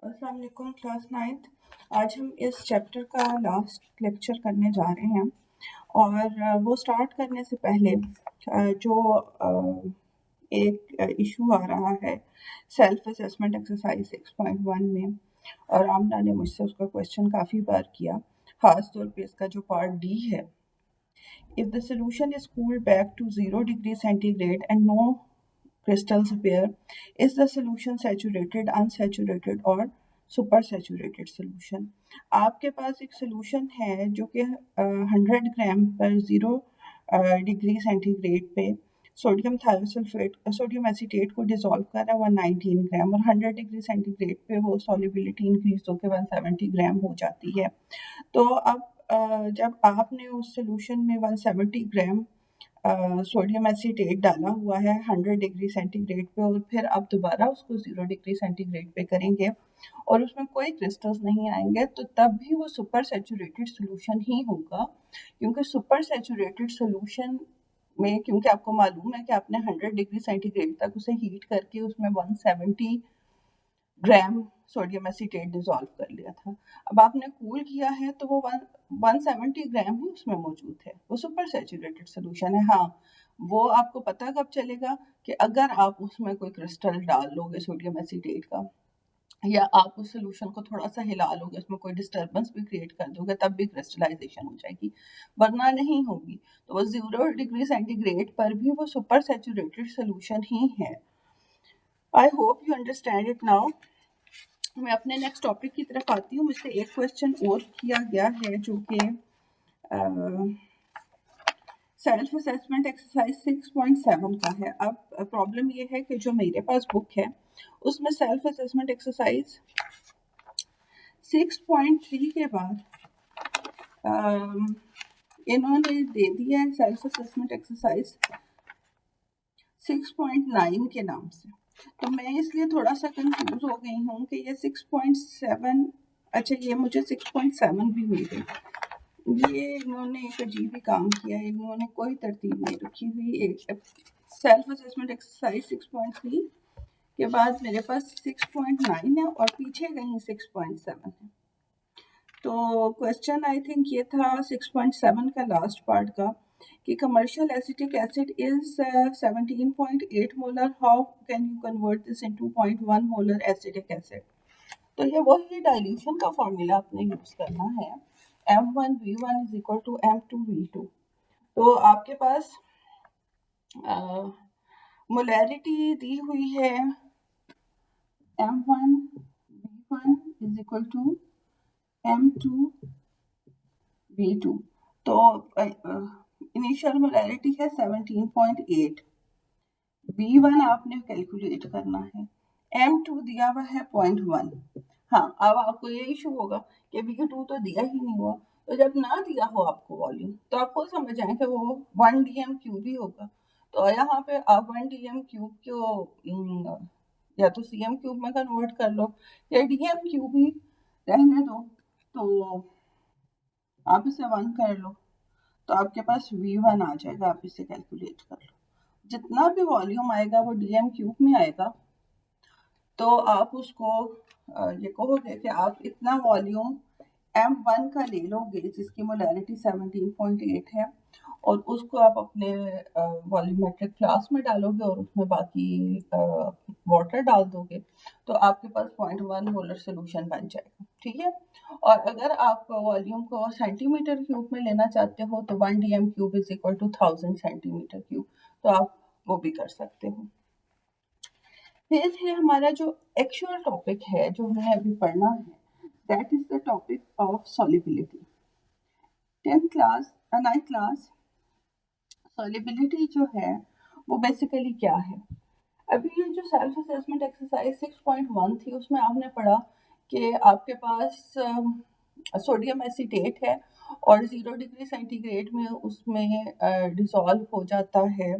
अस्सलाम वालेकुम class 9th। आज हम इस चैप्टर का लास्ट लेक्चर करने जा रहे हैं और वो स्टार्ट करने से पहले जो एक इशू आ रहा है सेल्फ असेसमेंट एक्सरसाइज 6.1 में, और आमना ने मुझसे उसका क्वेश्चन काफ़ी बार किया, ख़ास तौर पे इसका जो पार्ट डी है। If the solution is cooled back to 0 degree centigrade and no crystals appear, is the solution saturated, unsaturated or super saturated solution? आपके पास एक सोल्यूशन है जो कि 100 ग्राम पर 0 डिग्री सेंटीग्रेड पे सोडियम थायोसल्फेट सोडियम एसीटेट को dissolve कर रहा है 119 ग्राम, और 100 डिग्री सेंटीग्रेड पे वो सॉल्युबिलिटी इंक्रीज होकर 170 ग्राम हो जाती है। तो अब जब आपने उस सोल्यूशन में 170 ग्राम सोडियम एसीटेट डाला हुआ है 100 डिग्री सेंटीग्रेड पे, और फिर आप दोबारा उसको 0 डिग्री सेंटीग्रेड पे करेंगे और उसमें कोई क्रिस्टल्स नहीं आएंगे, तो तब भी वो सुपर सैचुरेटेड सोल्यूशन ही होगा। क्योंकि सुपर सैचुरेटेड सोल्यूशन में, क्योंकि आपको मालूम है कि आपने 100 डिग्री सेंटीग्रेड तक उसे हीट करके उसमें 170 ग्राम सोडियम एसीटेट डिसॉल्व कर लिया था। अब आपने कूल किया है तो वो 170 ग्राम ही उसमें मौजूद है, वो सुपर सैचुरेटेड सोल्यूशन है। हाँ, वो आपको पता कब चलेगा कि अगर आप उसमें कोई क्रिस्टल डाल लोगे सोडियम एसीटेट का, या आप उस सोल्यूशन को थोड़ा सा हिला लोगे, उसमें कोई डिस्टर्बेंस भी क्रिएट कर दोगे, तब भी क्रिस्टलाइजेशन हो जाएगी, वरना नहीं होगी। तो वो 0 डिग्री सेंटीग्रेड पर भी वो सुपर सैचुरेटेड सोल्यूशन ही है। I hope you understand it now. मैं अपने नेक्स्ट टॉपिक की तरफ आती हूँ। मुझसे एक क्वेश्चन और किया गया है जो कि सेल्फ असेसमेंट एक्सरसाइज 6.7 का है। अब प्रॉब्लम ये है कि जो मेरे पास बुक है उसमें सेल्फ असेसमेंट एक्सरसाइज 6.3 के बाद इन्होंने दे दिया है सेल्फ असेसमेंट एक्सरसाइज 6.9 के नाम से। तो मैं इसलिए थोड़ा सा कंफ्यूज हो गई हूँ कि ये 6.7, अच्छा ये मुझे 6.7 भी मिल गई। ये इन्होंने एक अजीब ही काम किया है, इन्होंने कोई तरतीब नहीं रखी हुई। एक सेल्फ असेसमेंट एक्सरसाइज 6.3 के बाद मेरे पास 6.9 है और पीछे कहीं 6.7 है। तो क्वेश्चन आई थिंक ये था 6.7 का लास्ट पार्ट का कि commercial acetic acid is 17.8 molar, how can you convert this into 0.1 molar acetic acid? तो ये वही डाइल्यूशन का फॉर्मूला आपने यूज करना है, M1V1 is equal to M2V2। तो आपके पास मोलैरिटी दी हुई है M1V1 is equal to M2V2। तो इनिशियल मोलैरिटी है 17.8, V1 आपने कैलकुलेट करना है, M2 दिया हुआ है 0.1। हाँ, अब आपको ये इशू होगा कि V2 तो दिया ही नहीं हुआ, तो जब ना दिया हो आपको वॉल्यूम तो आप खुद समझ जाएं कि वो 1 dm क्यूब ही होगा। तो यहाँ पे आप 1 dm क्यूब को या तो cm क्यूब में कन्वर्ट कर लो या dm क्यूब ही रहने दो, तो आप इसे 1 कर लो तो आपके पास V1 आ जाएगा। आप इसे कैलकुलेट कर लो, जितना भी वॉल्यूम आएगा वो dm क्यूब में आएगा। तो आप उसको ये कहोगे कि आप इतना वॉल्यूम M1 का ले लोगे जिसकी मोलैरिटी 17.8 है, और उसको आप अपने वॉल्यूमेट्रिक फ्लास्क में डालोगे और उसमें बाकी वाटर डाल दोगे, तो आपके पास 0.1 मोलर सोल्यूशन बन जाएगा। ठीक है, और अगर आप वॉल्यूम को सेंटीमीटर क्यूब में लेना चाहते हो तो 1 dm cube is equal to 1000 centimetre cube, तो आप वो भी कर सकते हो। फिर है हमारा जो एक्चुअल टॉपिक है जो हमने अभी पढ़ना है, that is the topic of solubility. 9th class solubility जो है वो बेसिकली क्या है? अभी ये जो सेल्फ असेसमेंट एक्सरसाइज 6.1 थी उसमें आपने पढ़ा कि आपके पास सोडियम एसीटेट है और 0 डिग्री सेंटीग्रेड में उसमें डिसॉल्व हो जाता है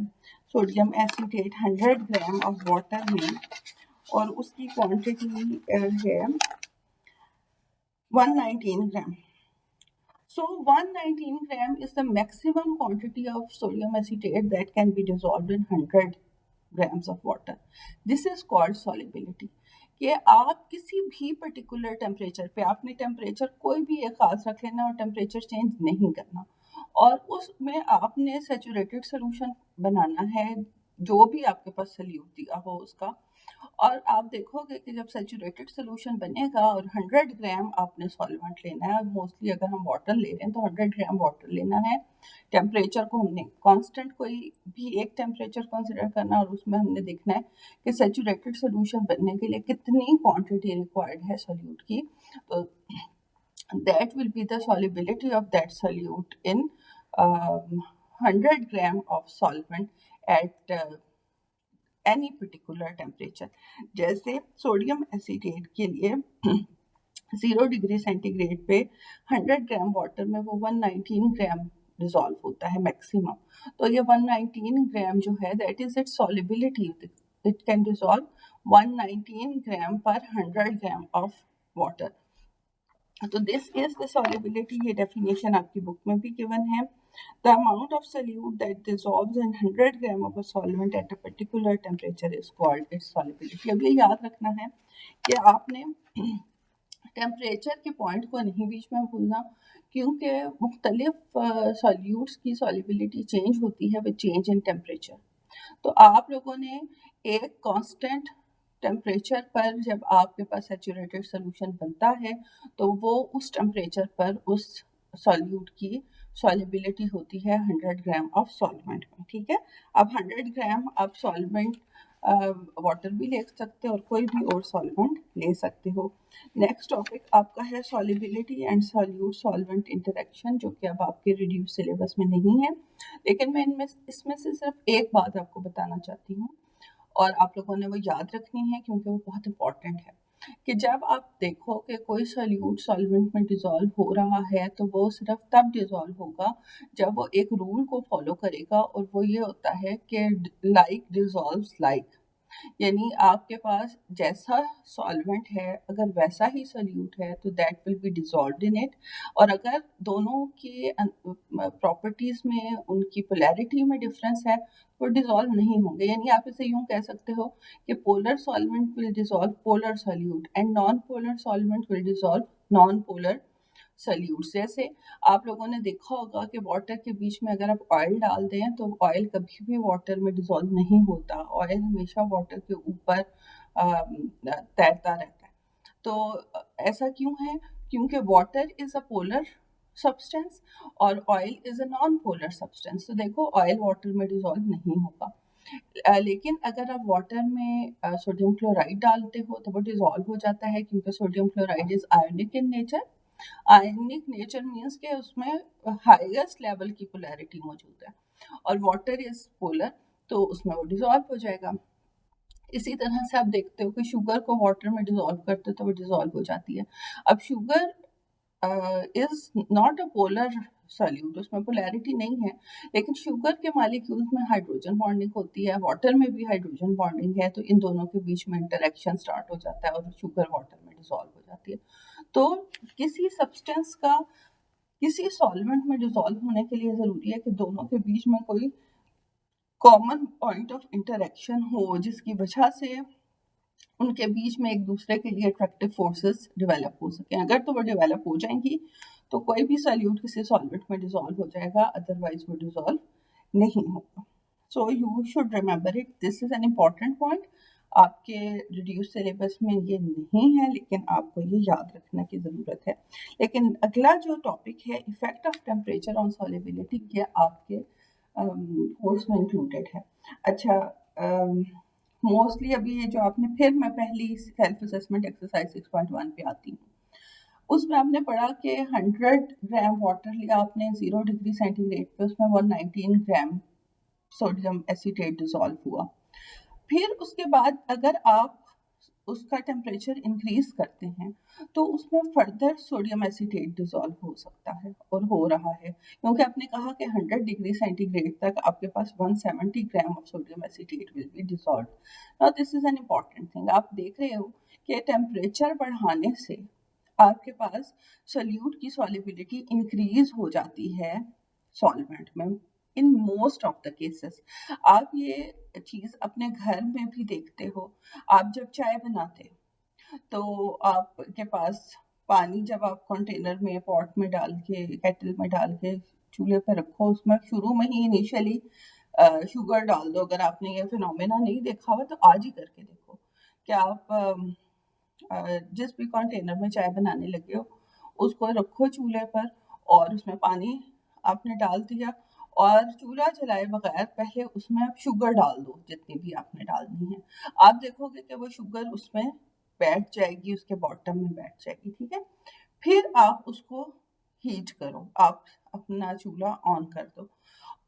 sodium acetate 100 gram of water में, और उसकी क्वांटिटी है 119 ग्राम। So 119 gram is the maximum quantity of sodium acetate that can be dissolved in 100 grams of water. This is called solubility. कि आप किसी भी पर्टिकुलर टेम्परेचर पे आपने टेम्परेचर कोई भी एक खास रख लेना और टेम्परेचर चेंज नहीं करना, और उसमें आपने सैचुरेटेड सोल्यूशन बनाना है, जो भी आपके पास सॉल्यूट दिया हो उसका। और आप देखोगे कि जब सैचुरेटेड सोल्यूशन बनेगा और 100 ग्राम आपने सॉल्वेंट लेना है, मोस्टली अगर हम वाटर ले रहे हैं तो 100 ग्राम वाटर लेना है। टेम्परेचर को हमने कांस्टेंट कोई भी एक टेम्परेचर कंसिडर करना, और उसमें हमने देखना है कि सैचुरेटेड सोल्यूशन बनने के लिए कितनी क्वांटिटी रिक्वायर्ड है सोल्यूट की। तो that will be the solubility of that solute in 100 gram of solvent at any particular temperature। जैसे सोडियम एसीटेट के लिए 0 डिग्री सेंटीग्रेड पे 100 ग्राम वाटर में वो 119 ग्राम डिजॉल्व होता है मैक्सिमम। तो ये 119 ग्राम जो है that is it's solubility, it can dissolve 119 ग्राम पर 100 ग्राम ऑफ वाटर। तो दिस इज द सॉल्युबिलिटी, ये डेफिनेशन आपकी बुक में भी गिवन है। The amount of solute that dissolves in 100 gram of a solvent at a particular temperature is called its solubility. अब ये याद रखना है कि आपने टेम्परेचर के पॉइंट को नहीं बीच में भूलना, क्योंकि मुख्तलिफ सॉल्यूट्स की सॉल्युबिलिटी चेंज होती है विद चेंज इन टेम्परेचर। तो आप लोगों ने एक कांस्टेंट टेम्परेचर पर जब आपके पास सैचुरेटेड सोल्यूशन बनता है तो वो उस टेम्परेचर पर उस सॉल्यूट की सॉल्युबिलिटी होती है 100 ग्राम ऑफ सॉल्वेंट में। ठीक है, अब 100 ग्राम आप सॉल्वेंट वाटर भी ले सकते हो और कोई भी और सॉल्वेंट ले सकते हो। नेक्स्ट टॉपिक आपका है solubility and solute solvent interaction, जो कि अब आपके रिड्यूस सिलेबस में नहीं है, लेकिन मैं इसमें से सिर्फ एक बात आपको बताना चाहती हूँ और आप लोगों ने वो याद रखनी है क्योंकि वो बहुत इंपॉर्टेंट है कि जब आप देखो कि कोई सॉल्यूट सॉल्वेंट में डिसॉल्व हो रहा है तो वो सिर्फ तब डिसॉल्व होगा जब वो एक रूल को फॉलो करेगा, और वो ये होता है कि लाइक डिसॉल्व्स लाइक। यानी आपके पास जैसा सॉल्वेंट है अगर वैसा ही सोल्यूट है तो that will be dissolved in it, और अगर दोनों के प्रॉपर्टीज में उनकी पोलैरिटी में डिफरेंस है वो डिसॉल्व नहीं होंगे। यानी आप इसे यूं कह सकते हो कि polar solvent will dissolve polar solute and non polar solvent will dissolve non polar solutes. जैसे आप लोगों ने देखा होगा कि वाटर के बीच में अगर आप ऑयल डाल दें तो ऑयल कभी भी वाटर में डिसॉल्व नहीं होता, ऑयल हमेशा वाटर के ऊपर तैरता रहता है। तो ऐसा क्यों है? क्योंकि water is a polar substance और oil is a non polar substance. तो देखो ऑयल वाटर में डिसॉल्व नहीं होगा, लेकिन अगर आप वाटर में सोडियम क्लोराइड डालते हो तो वो डिसॉल्व हो जाता है क्योंकि sodium chloride is ionic in nature. Ionic nature means के उसमें हाईएस्ट लेवल की पोलैरिटी मौजूद है, और वाटर इज पोलर तो उसमें वो डिसॉल्व हो जाएगा। इसी तरह से आप देखते हो कि शुगर को वाटर में डिसॉल्व करते हो तो वो डिसॉल्व हो जाती है। अब sugar is not a polar solute, उसमें पोलैरिटी नहीं है, लेकिन शुगर के मॉलिक्यूल्स में हाइड्रोजन बॉन्डिंग होती है, वाटर में भी हाइड्रोजन बॉन्डिंग है, तो इन दोनों के बीच में इंटरेक्शन स्टार्ट हो जाता है और शुगर वाटर में डिसॉल्व हो जाती है। तो किसी सब्सटेंस का किसी सॉल्वेंट में डिसॉल्व होने के लिए ज़रूरी है कि दोनों के बीच में कोई कॉमन पॉइंट ऑफ इंटरेक्शन हो जिसकी वजह से उनके बीच में एक दूसरे के लिए अट्रैक्टिव फोर्सेस डेवलप हो सकें। अगर तो वो डेवलप हो जाएंगी तो कोई भी सॉल्यूट किसी सॉल्वेंट में डिसॉल्व हो जाएगा, अदरवाइज वो डिसॉल्व नहीं होगा। So you should remember it, this is an important point. आपके रिड्यूस सिलेबस में ये नहीं है लेकिन आपको ये याद रखने की ज़रूरत है। लेकिन अगला जो टॉपिक है effect of temperature on solubility, ये आपके कोर्स में इंक्लूडेड है। अच्छा, मोस्टली अभी ये जो आपने, फिर मैं पहली सेल्फ असेसमेंट एक्सरसाइज 6.1 पे आती हूँ। उसमें आपने पढ़ा कि 100 ग्राम वाटर लिया आपने 0 डिग्री सेंटीग्रेड पे, उसमें 119 ग्राम सोडियम एसीटेट डिसॉल्व हुआ। फिर उसके बाद अगर आप उसका टेम्परेचर इंक्रीज करते हैं तो उसमें फर्दर सोडियम एसीटेट डिसॉल्व हो सकता है और हो रहा है, क्योंकि आपने कहा कि 100 डिग्री सेंटीग्रेड तक आपके पास 170 gram of sodium acetate will be dissolve. Now this is an important thing, आप देख रहे हो कि टेम्परेचर बढ़ाने से आपके पास सोल्यूट की सॉल्युबिलिटी इंक्रीज हो जाती है सॉल्वेंट में in most of the cases. आप ये चीज़ अपने घर में भी देखते हो। आप जब चाय बनाते तो आपके पास पानी जब आप कंटेनर में पॉट में डाल के केटल में डाल के चूल्हे पर रखो, उसमें शुरू में ही इनिशियली शुगर डाल दो। अगर आपने ये फिनोमेना नहीं देखा हुआ तो आज ही करके देखो कि आप जिस भी कंटेनर में चाय बनाने लगे हो उसको रखो चूल्हे पर और उसमें पानी आपने डाल दिया और चूल्हा जलाए बगैर पहले उसमें आप शुगर डाल दो जितनी भी आपने डालनी है। आप देखोगे कि वो शुगर उसमें बैठ जाएगी, उसके बॉटम में बैठ जाएगी, ठीक है। फिर आप उसको हीट करो, आप अपना चूल्हा ऑन कर दो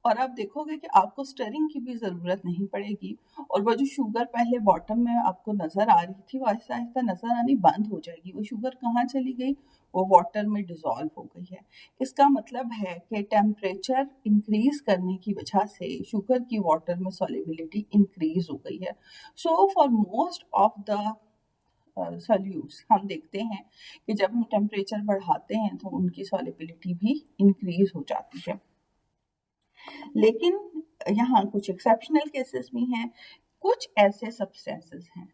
और आप देखोगे कि आपको स्टरिंग की भी ज़रूरत नहीं पड़ेगी और वो जो शुगर पहले बॉटम में आपको नज़र आ रही थी वो आहिस्ता आहिस्ता नज़र आनी बंद हो जाएगी। वो शुगर कहाँ चली गई? वो वाटर में डिज़ोल्व हो गई है। इसका मतलब है कि टेम्परेचर इंक्रीज करने की वजह से शुगर की वाटर में सॉल्युबिलिटी इंक्रीज हो गई है। So for most of the solutes हम देखते हैं कि जब हम टेम्परेचर बढ़ाते हैं तो उनकी सॉल्युबिलिटी भी इंक्रीज हो जाती है। लेकिन यहाँ कुछ एक्सेप्शनल केसेस भी हैं। कुछ ऐसे सब्सटेंसेस हैं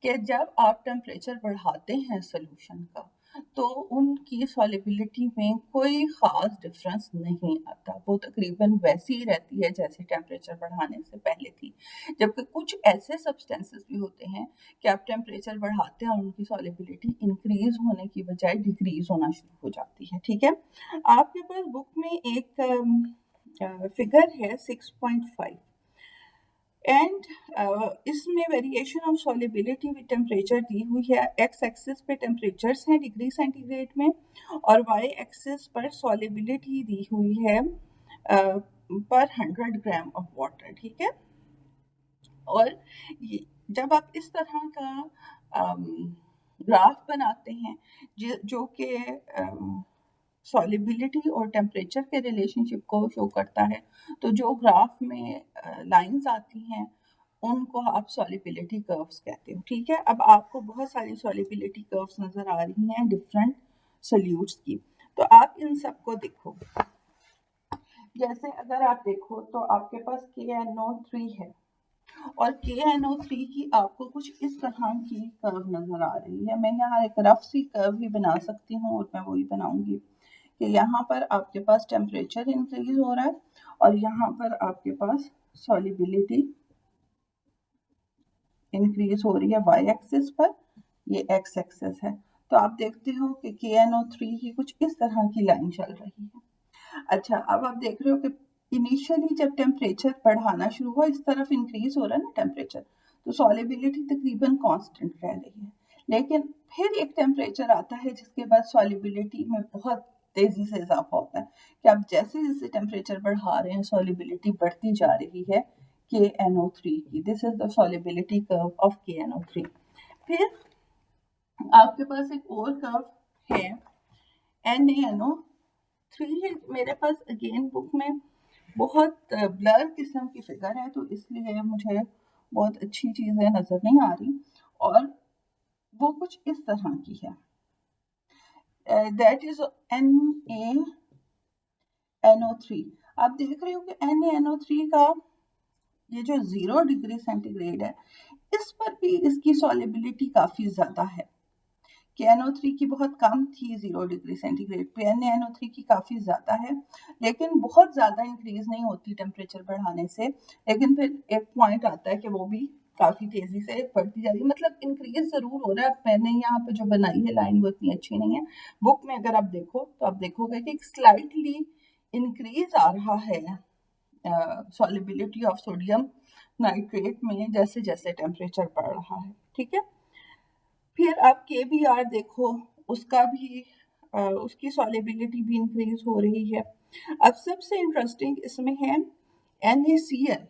कि जब आप टेम्परेचर बढ़ाते हैं सोल्यूशन का तो उनकी सॉल्युबिलिटी में कोई ख़ास डिफरेंस नहीं आता, वो तकरीबन वैसी ही रहती है जैसे टेम्परेचर बढ़ाने से पहले थी। जबकि कुछ ऐसे सब्सटेंसेस भी होते हैं कि आप टेम्परेचर बढ़ाते हैं और उनकी सॉल्युबिलिटी इंक्रीज होने की बजाय डिक्रीज होना शुरू हो जाती है, ठीक है। आपके पास बुक में एक फिगर है 6.5 एंड इसमें variation of solubility with temperature दी हुई है। एक्स एक्सिस पे टेम्परेचर्स हैं डिग्री सेंटीग्रेड में और वाई एक्सिस पर सॉल्युबिलिटी दी हुई है पर 100 ग्राम ऑफ वाटर, ठीक है। और जब आप इस तरह का ग्राफ बनाते हैं जो कि सॉल्युबिलिटी और टेम्परेचर के रिलेशनशिप को शो करता है, तो जो ग्राफ में लाइंस आती हैं उनको आप सॉल्युबिलिटी कर्व्स कहते हो, ठीक है। अब आपको बहुत सारी सॉल्युबिलिटी कर्व्स नजर आ रही हैं डिफरेंट सोल्यूट्स की, तो आप इन सबको देखो। जैसे अगर आप देखो तो आपके पास KNO3 है और KNO3 की आपको कुछ इस तरह की कर्व नजर आ रही है। मैं यहाँ एक रफ सी कर्व भी बना सकती हूँ और मैं वही बनाऊंगी कि यहाँ पर आपके पास टेम्परेचर इंक्रीज हो रहा है और यहाँ पर आपके पास सॉल्युबिलिटी इंक्रीज हो रही है वाई एक्सिस पर, ये एक्स एक्सिस है। तो आप देखते हो कि KNO3 की कुछ इस तरह की लाइन चल रही है। अच्छा, अब आप देख रहे हो कि इनिशियली जब टेम्परेचर बढ़ाना शुरू हुआ, इस तरफ इंक्रीज हो रहा है ना टेम्परेचर, तो सॉल्युबिलिटी तकरीबन कांस्टेंट रह रही है। लेकिन फिर एक टेम्परेचर आता है जिसके बाद सॉल्युबिलिटी में बहुत तेजी से इजाफा होता है कि आप जैसे जैसे टेम्परेचर बढ़ा रहे हैं सॉल्युबिलिटी बढ़ती जा रही है KNO3 की। This is the solubility curve of KNO3। फिर आपके पास एक और कर्व है NaNO3 मेरे पास अगेन बुक में बहुत ब्लर किस्म की फिगर है तो इसलिए मुझे बहुत अच्छी चीज़ें नज़र नहीं आ रही और वो कुछ इस तरह की है। That is NaNO3। आप देख रहे हो कि NaNO3 का ये जो 0 डिग्री सेंटीग्रेड है इस पर भी इसकी सॉल्युबिलिटी काफ़ी ज़्यादा है। KNO3 की बहुत कम थी 0 डिग्री सेंटीग्रेड पे, NaNO3 की काफ़ी ज़्यादा है, लेकिन बहुत ज़्यादा इंक्रीज नहीं होती टेम्परेचर बढ़ाने से। लेकिन फिर एक पॉइंट आता है कि वो भी काफ़ी तेज़ी से बढ़ती जा रही है, मतलब इंक्रीज ज़रूर हो रहा है। मैंने यहाँ पे जो बनाई है लाइन वो इतनी अच्छी नहीं है। बुक में अगर आप देखो तो आप देखोगे कि स्लाइटली इंक्रीज आ रहा है सॉल्युबिलिटी ऑफ सोडियम नाइट्रेट में जैसे जैसे टेम्परेचर बढ़ रहा है, ठीक है। फिर आप KBr देखो, उसका भी उसकी सॉल्युबिलिटी भी इंक्रीज हो रही है। अब सबसे इंटरेस्टिंग इसमें है NaCl।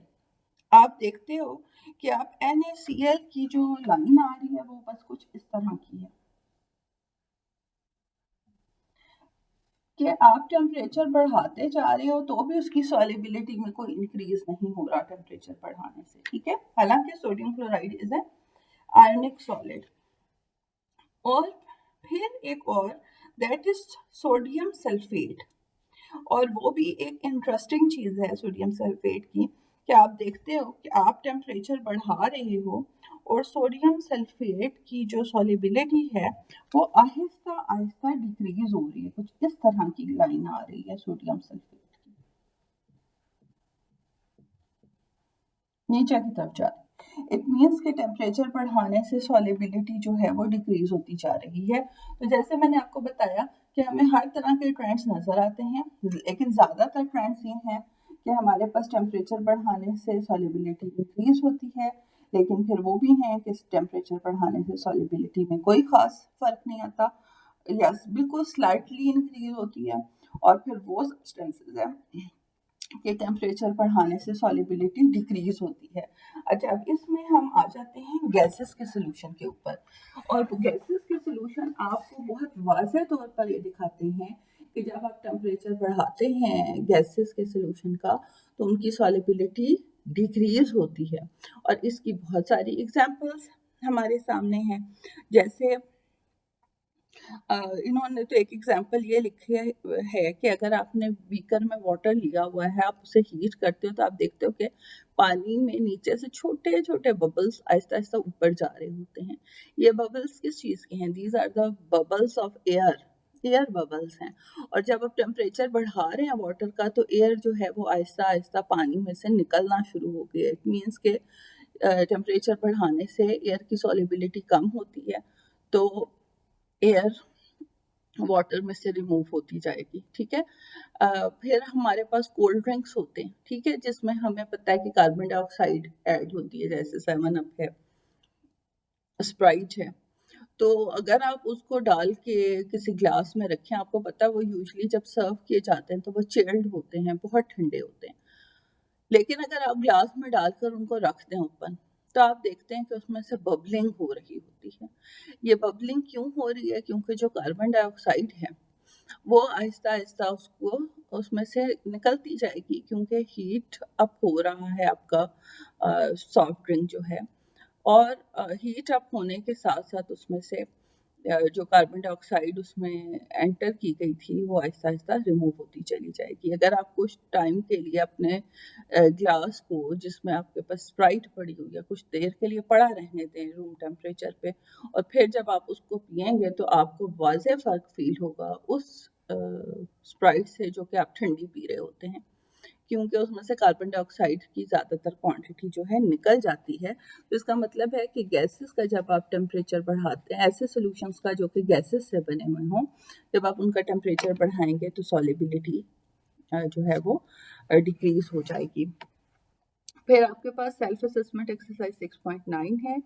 आप देखते हो कि आप NaCl की जो लाइन आ रही है वो बस कुछ इस तरह की है कि आप टेम्परेचर बढ़ाते जा रहे हो तो भी उसकी सॉल्युबिलिटी में कोई इंक्रीज नहीं हो रहा टेम्परेचर बढ़ाने से, ठीक है। हालांकि sodium chloride is an ionic solid. और फिर एक और दैट इज सोडियम सल्फेट, और वो भी एक इंटरेस्टिंग चीज़ है सोडियम सल्फेट की कि आप देखते हो कि आप टेम्परेचर बढ़ा रहे हो और सोडियम सल्फेट की जो सॉल्युबिलिटी है वो आहिस्ता आहिस्ता डिक्रीज हो रही है। कुछ इस तरह की लाइन आ रही है सोडियम सल्फेट की, नीचे की तरफ जा रही है। इट मीन्स कि टेम्परेचर बढ़ाने से सॉल्युबिलिटी जो है वो डिक्रीज होती जा रही है। तो जैसे मैंने आपको बताया कि हमें हर तरह के ट्रेंड्स नजर आते हैं, लेकिन ज्यादातर ट्रेंड्स ये हैं कि हमारे पास टेम्परेचर बढ़ाने से सॉल्युबिलिटी इंक्रीज होती है, लेकिन फिर वो भी हैं कि टेम्परेचर बढ़ाने से सॉल्युबिलिटी में कोई खास फर्क नहीं आता, या बिल्कुल स्लाइटली इंक्रीज होती है। और फिर वो सब्सटेंसेस है कि टेम्परेचर बढ़ाने से सॉल्युबिलिटी डिक्रीज होती है। अच्छा, अब इसमें हम आ जाते हैं गैसेस के सोल्यूशन के ऊपर, और गैसेस के सोल्यूशन आपको बहुत वाज़ेह तौर पर ये दिखाते हैं कि जब आप टेम्परेचर बढ़ाते हैं गैसेस के सोल्यूशन का तो उनकी सॉल्युबिलिटी डिक्रीज होती है। और इसकी बहुत सारी एग्जांपल्स हमारे सामने हैं। जैसे इन्होंने तो एक एग्जांपल ये लिखी है कि अगर आपने बीकर में वाटर लिया हुआ है, आप उसे हीट करते हो तो आप देखते हो कि पानी में नीचे से छोटे छोटे बबल्स आहिस्ता आहिस्ता ऊपर जा रहे होते हैं। ये बबल्स किस चीज़ के हैं? These are the bubbles of air, air bubbles हैं। और जब आप टेम्परेचर बढ़ा रहे हैं वाटर का तो एयर जो है वो आहिस्ता आहिस्ता पानी में से निकलना शुरू हो गया। इट मीन्स के टेम्परेचर बढ़ाने से एयर की सॉल्युबिलिटी कम होती है, तो एयर वाटर में से रिमूव होती जाएगी। ठीक है। फिर हमारे पास कोल्ड ड्रिंक्स होते हैं, ठीक है, जिसमें हमें पता है कि कार्बन डाइऑक्साइड ऐड होती है, जैसे 7 अप है, स्प्राइट है। तो अगर आप उसको डाल के किसी ग्लास में रखें, आपको पता है वो यूजली जब सर्व किए जाते हैं तो वो चिल्ड होते हैं, बहुत ठंडे होते हैं। लेकिन अगर आप ग्लास में डालकर उनको रख दें ओपन, तो आप देखते हैं कि उसमें से बबलिंग हो रही होती है। ये बबलिंग क्यों हो रही है? क्योंकि जो कार्बन डाइऑक्साइड है वो आहिस्ता आहिस्ता उसको उसमें से निकलती जाएगी, क्योंकि हीट अप हो रहा है आपका सॉफ्ट ड्रिंक जो है। और हीट अप होने के साथ साथ उसमें से जो कार्बन डाइऑक्साइड उसमें एंटर की गई थी वो आहिस्ता आहिस्ता रिमूव होती चली जाएगी। अगर आप कुछ टाइम के लिए अपने ग्लास को जिसमें आपके पास स्प्राइट पड़ी हुई है कुछ देर के लिए पड़ा रहने दें रूम टेम्परेचर पे, और फिर जब आप उसको पियेंगे तो आपको वाज़ेह फ़र्क फील होगा उस स्प्राइट से जो कि आप ठंडी पी रहे होते हैं, क्योंकि उसमें से कार्बन डाइऑक्साइड की ज़्यादातर क्वांटिटी जो है निकल जाती है। तो इसका मतलब है कि गैसेस का जब आप टेम्परेचर बढ़ाते हैं, ऐसे सॉल्यूशंस का जो कि गैसेस से बने हुए हों, जब आप उनका टेम्परेचर बढ़ाएंगे तो सॉल्युबिलिटी जो है वो डिक्रीज हो जाएगी। फिर आपके पास सेल्फ असेसमेंट एक्सरसाइज 6.9 है।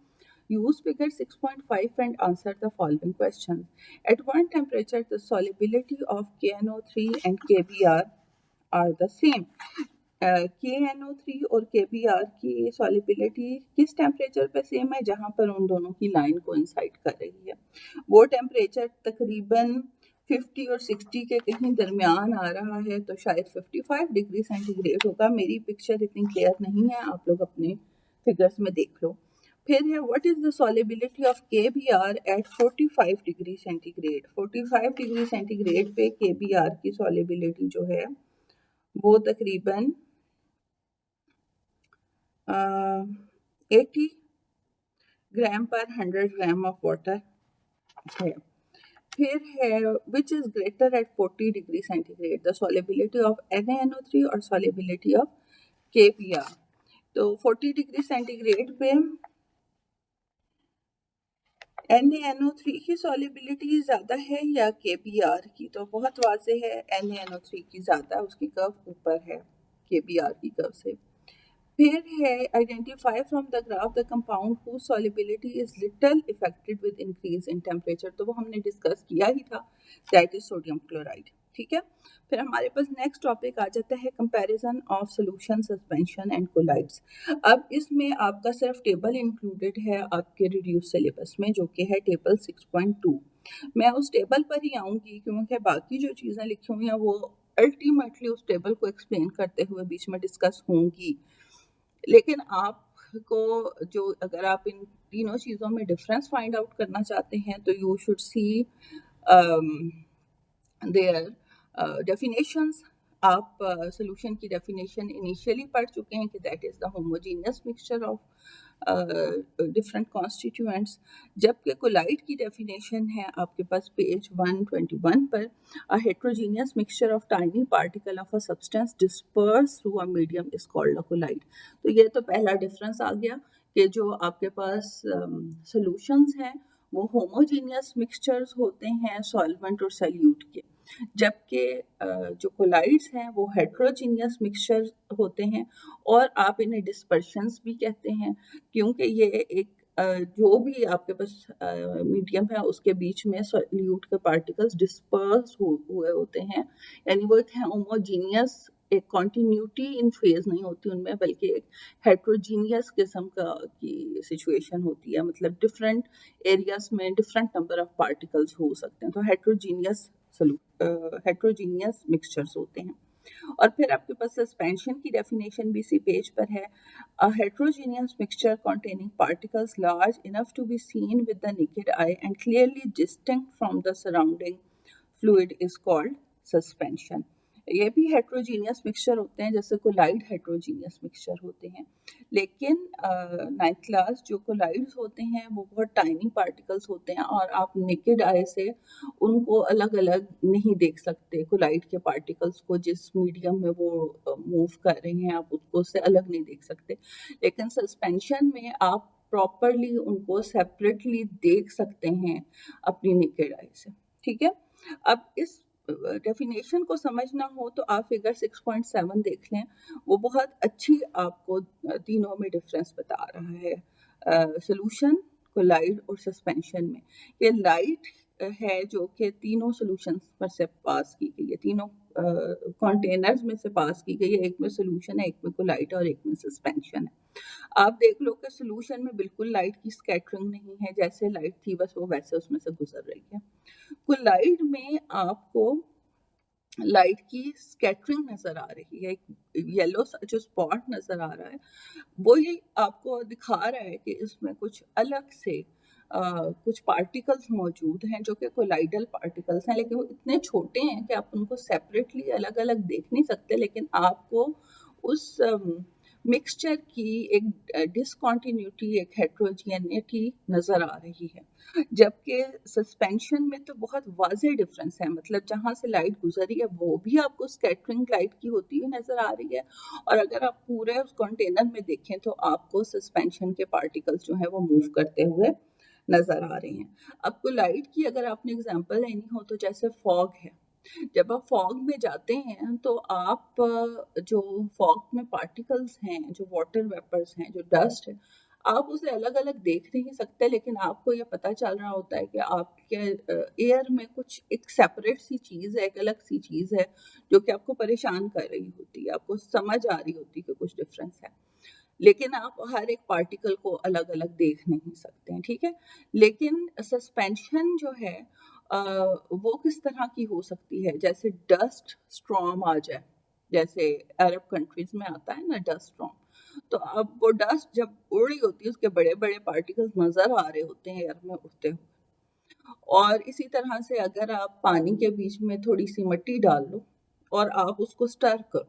Use figure 6.5 and answer the following questions. At one temperature, the solubility of KNO3 and KBr are the same. KNO3 और KBr की solubility किस टेम्परेचर पे सेम है? जहाँ पर उन दोनों की लाइन कोइंसाइड कर रही है। वो टेम्परेचर तकरीबन 50 और 60 के कहीं दरमियान आ रहा है, तो शायद 55 डिग्री सेंटीग्रेड होगा। मेरी पिक्चर इतनी क्लियर नहीं है, आप लोग अपने फिगर्स में देख लो। फिर है what is the solubility of KBr at 45 degree centigrade. 45 degree centigrade पे KBr की सॉल्युबिलिटी जो है वो तकरीबन 80 ग्राम पर 100 ग्राम ऑफ वाटर है। फिर है which is greater at 40 degree centigrade, the solubility of NaNO3 और सॉल्युबिलिटी ऑफ KBr। तो 40 डिग्री सेंटीग्रेड पे NaNO3 की सॉल्युबिलिटी ज़्यादा है या KBr की? तो बहुत वाज़ेह है, NaNO3 की ज़्यादा, उसकी कर्व ऊपर है KBr की कर्व से। फिर है identify from the graph the compound whose solubility is little affected with increase in temperature, तो वो हमने डिस्कस किया ही था, दैट इज सोडियम क्लोराइड। ठीक है। फिर हमारे पास नेक्स्ट टॉपिक आ जाता है comparison of solution, suspension and colloids. अब इसमें आपका सिर्फ टेबल इंक्लूडेड है आपके रिड्यूस सिलेबस में, जो कि है टेबल 6.2। मैं उस टेबल पर ही आऊँगी क्योंकि बाकी जो चीज़ें लिखी हुई हैं वो अल्टीमेटली उस टेबल को एक्सप्लेन करते हुए बीच में डिस्कस होंगी। लेकिन आपको जो, अगर आप इन तीनों चीज़ों में डिफरेंस फाइंड आउट करना चाहते हैं तो you should see their definitions आप सोल्यूशन की डेफिनेशन इनिशियली पढ़ चुके हैं कि that is the homogeneous mixture of different constituents, जबकि कोलाइड की डेफिनेशन है आपके पास पेज 121 पर, a heterogeneous mixture of tiny particle of a substance disperse through a medium is called a colloid. तो ये तो पहला डिफरेंस आ गया कि जो आपके पास सॉल्यूशंस हैं वो होमोजीनियस मिक्सचर्स होते हैं सॉल्वेंट और सल्यूट के, जबकि जो कोलाइड्स हैं वो हेट्रोजीनियस मिक्सचर होते हैं, और आप इन्हें डिस्पर्शंस भी कहते हैं, क्योंकि ये एक जो भी आपके पास मीडियम है उसके बीच में सॉल्यूट के पार्टिकल्स डिस्पर्स हुए होते हैं, यानी वो एक होमोजीनियस, एक कॉन्टिन्यूटी इन फेज नहीं होती उनमें, बल्कि एक हेट्रोजीनियस किस्म का की सिचुएशन होती है, मतलब डिफरेंट एरियाज में डिफरेंट नंबर ऑफ पार्टिकल्स हो सकते हैं, तो हेट्रोजीनियस मिक्सचर्स होते हैं। और फिर आपके पास सस्पेंशन की डेफिनेशन भी इसी पेज पर है, a heterogeneous mixture containing particles large enough to be seen with the naked eye and clearly distinct from the surrounding fluid is called suspension। ये भी हेट्रोजीनियस मिक्सचर होते हैं, जैसे कोलाइड हेट्रोजीनियस मिक्सचर होते हैं, लेकिन नाइन्थ क्लास जो collides होते हैं वो बहुत टाइनी पार्टिकल्स होते हैं और आप नेकेड आई से उनको अलग अलग नहीं देख सकते, कोलाइड के पार्टिकल्स को जिस मीडियम में वो मूव कर रहे हैं आप उसको उससे अलग नहीं देख सकते, लेकिन सस्पेंशन में आप प्रॉपरली उनको सेपरेटली देख सकते हैं अपनी नेकेड आई से। ठीक है, अब इस डेफिनेशन को समझना हो तो आप फिगर 6.7 देख लें, वो बहुत अच्छी आपको तीनों में डिफरेंस बता रहा है, सोल्यूशन, कोलाइड और सस्पेंशन में। ये लाइट है जो कि तीनों सॉल्यूशंस पर से पास की गई है, तीनों कंटेनर्स में से पास की गई है, एक में सॉल्यूशन है, एक में कोलाइड और एक में सस्पेंशन है। आप देख लो कि सॉल्यूशन में बिल्कुल लाइट की स्कैटरिंग नहीं है, जैसे लाइट थी बस वो वैसे उसमें से गुजर रही है। कोलाइड में आपको लाइट की स्कैटरिंग नजर आ रही है, एक येलो सा जो स्पॉट नजर आ रहा है वो ही आपको दिखा रहा है कि इसमें कुछ अलग से कुछ पार्टिकल्स मौजूद हैं जो कि कोलाइडल पार्टिकल्स हैं, लेकिन वो इतने छोटे हैं कि आप उनको सेपरेटली अलग अलग देख नहीं सकते, लेकिन आपको उस मिक्सचर की एक डिसकॉन्टिन्यूटी, एक हेट्रोजिनिटी नज़र आ रही है, जबकि सस्पेंशन में तो बहुत वाज़ेह डिफरेंस है, मतलब जहाँ से लाइट गुजरी है वो भी आपको स्कैटरिंग लाइट की होती हुई नज़र आ रही है, और अगर आप पूरे उस कंटेनर में देखें तो आपको सस्पेंशन के पार्टिकल्स जो हैं वो मूव करते हुए नज़र आ रहे हैं। अब कोलाइड की अगर आपने एग्जांपल लेनी हो तो जैसे फॉग है, जब आप फॉग में जाते हैं तो आप जो फॉग में पार्टिकल्स हैं, जो वाटर वेपर्स हैं, जो डस्ट है, आप उसे अलग अलग देख नहीं सकते, लेकिन आपको ये पता चल रहा होता है कि आपके एयर में कुछ एक सेपरेट सी चीज़ है, एक अलग सी चीज़ है जो कि आपको परेशान कर रही होती है, आपको समझ आ रही होती है कि कुछ डिफरेंस है, लेकिन आप हर एक पार्टिकल को अलग अलग देख नहीं सकते हैं। ठीक है, लेकिन सस्पेंशन जो है वो किस तरह की हो सकती है, जैसे डस्ट स्टॉर्म आ जाए, जैसे अरब कंट्रीज में आता है ना डस्ट स्टॉर्म, तो अब वो डस्ट जब उड़ रही होती है उसके बड़े बड़े पार्टिकल्स नजर आ रहे होते हैं एयर में उड़ते हुए, और इसी तरह से अगर आप पानी के बीच में थोड़ी सी मिट्टी डाल लो और आप उसको स्टर करो,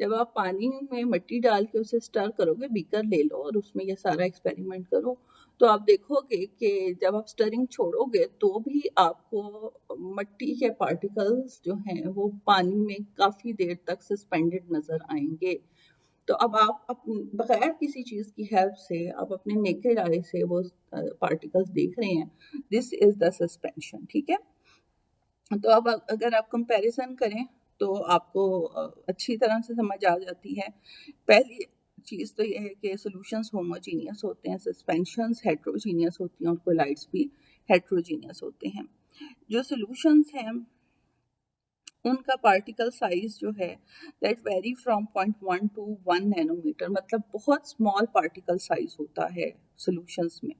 जब आप पानी में मिट्टी डाल के उसे स्टर करोगे, बीकर ले लो और उसमें ये सारा एक्सपेरिमेंट करो, तो आप देखोगे कि जब आप स्टरिंग छोड़ोगे तो भी आपको मिट्टी के पार्टिकल्स जो हैं वो पानी में काफ़ी देर तक सस्पेंडेड नज़र आएंगे। तो अब आप बगैर किसी चीज़ की हेल्प से आप अपने नेकेड आई से वो पार्टिकल्स देख रहे हैं, दिस इज द सस्पेंशन। ठीक है, तो अब अगर आप कंपैरिजन करें तो आपको अच्छी तरह से समझ आ जाती है। पहली चीज़ तो ये है कि सॉल्यूशंस होमोजीनियस होते हैं, सस्पेंशंस हेट्रोजीनियस होती हैं और कोलाइड्स भी हेट्रोजीनियस होते हैं। जो सॉल्यूशंस हैं उनका पार्टिकल साइज जो है that vary from 0.1 to 1 nanometre, मतलब बहुत स्मॉल पार्टिकल साइज होता है सॉल्यूशंस में,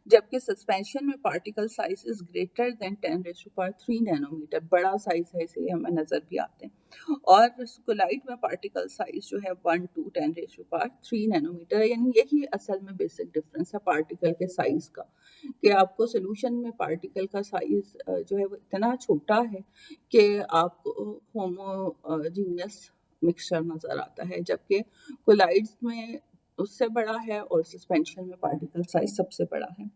जबकि सस्पेंशन में particle size is greater than 10⁻³ nanometre, बड़ा साइज है इसलिए हमें नजर भी आते हैं। और कोलाइड में पार्टिकल साइज जो है 1 to 10⁻³ नैनोमीटर है, यानी यही असल में बेसिक डिफरेंस है पार्टिकल के साइज का, कि आपको सोल्यूशन में पार्टिकल का साइज जो है वो इतना छोटा है कि आपको होमोजीनियस मिक्सचर नजर आता है, जबकि कोलाइड्स में उससे बड़ा है और सस्पेंशन में पार्टिकल साइज सबसे बड़ा है।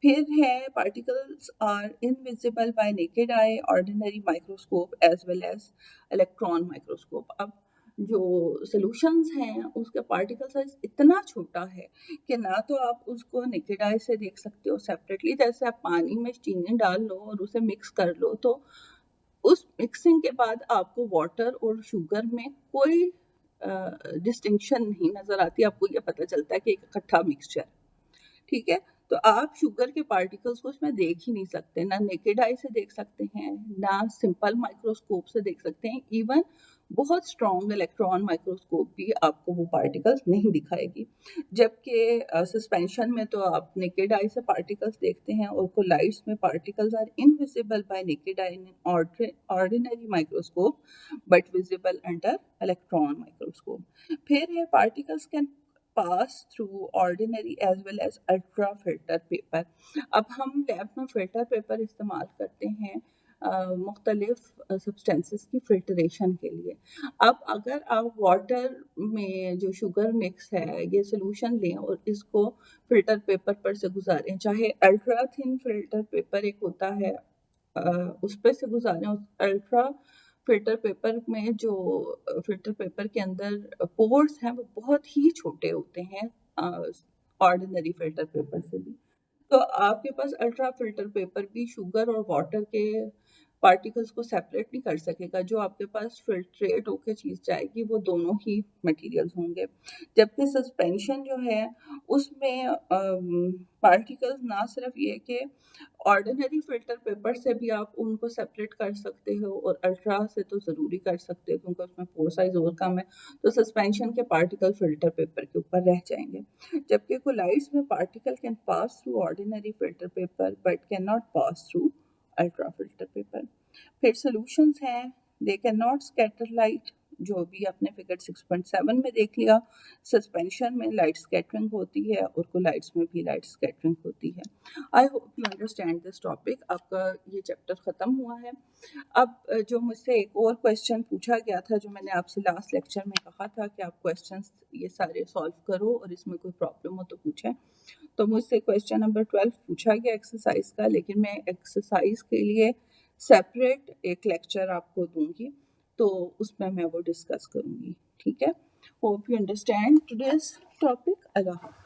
फिर है particles are invisible by naked eye, ordinary microscope as well as electron microscope. अब जो सॉल्यूशंस हैं उसका पार्टिकल साइज इतना छोटा है कि ना तो आप उसको नेकेड आई से देख सकते हो सेपरेटली, जैसे आप पानी में चीनी डाल लो और उसे मिक्स कर लो तो उस मिक्सिंग के बाद आपको वाटर और शुगर में कोई डिस्टिंक्शन नहीं नजर आती, आपको ये पता चलता है कि एक इकट्ठा मिक्सचर, ठीक है। तो आप शुगर के पार्टिकल्स को उसमें देख ही नहीं सकते, ना नेकेड आई से देख सकते हैं, ना सिंपल माइक्रोस्कोप से देख सकते हैं, इवन बहुत स्ट्रॉन्ग इलेक्ट्रॉन माइक्रोस्कोप भी आपको वो पार्टिकल्स नहीं दिखाएगी। जबकि सस्पेंशन में तो आप नेकेड आई से पार्टिकल्स देखते हैं, और कोलाइड्स में particles are invisible by naked eye in ordinary microscope but visible under electron microscope. फिर है particles can pass through ordinary as well as ultra filter paper. अब हम लैब में फिल्टर पेपर इस्तेमाल करते हैं मुख्तलिफ सब्सटेंसेस की फिल्टरेशन के लिए। अब अगर आप वाटर में जो शुगर मिक्स है ये सोल्यूशन लें और इसको फिल्टर पेपर पर से गुजारें, चाहे अल्ट्रा थिन फिल्टर पेपर एक होता है उस पर से गुजारें, उस अल्ट्रा फिल्टर पेपर में जो फिल्टर पेपर के अंदर पोर्स हैं वो बहुत ही छोटे होते हैं ऑर्डिनरी फिल्टर पेपर से भी। तो आपके पास अल्ट्रा फिल्टर पेपर भी शुगर और वाटर के पार्टिकल्स को सेपरेट नहीं कर सकेगा, जो आपके पास फिल्ट्रेट होकर चीज़ जाएगी वो दोनों ही मटेरियल्स होंगे। जबकि सस्पेंशन जो है उसमें पार्टिकल्स ना सिर्फ ये कि ऑर्डिनरी फिल्टर पेपर से भी आप उनको सेपरेट कर सकते हो, और अल्ट्रा से तो ज़रूरी कर सकते हो क्योंकि उसमें पोर साइज और कम है, तो सस्पेंशन के पार्टिकल फिल्टर पेपर के ऊपर रह जाएंगे। जबकि कोलाइड्स में particle can pass through ordinary filter paper but can not pass through ultra filter paper. फिर सॉल्यूशंस हैं, they can not scatter light, जो भी आपने फिगर 6.7 में देख लिया। सस्पेंशन में लाइट स्कैटरिंग होती है और कोलाइड्स में भी लाइट स्कैटरिंग होती है। I hope you understand this topic. आपका ये चैप्टर ख़त्म हुआ है। अब जो मुझसे एक और क्वेश्चन पूछा गया था, जो मैंने आपसे लास्ट लेक्चर में कहा था कि आप क्वेश्चंस ये सारे सॉल्व करो और इसमें कोई प्रॉब्लम हो तो पूछें, तो मुझसे क्वेश्चन नंबर 12 पूछा गया एक्सरसाइज का, लेकिन मैं एक्सरसाइज के लिए सेपरेट एक लेक्चर आपको दूंगी, तो उसमें मैं वो डिस्कस करूंगी, ठीक है। Hope you understand today's topic. अल्लाह हाफ़िज़।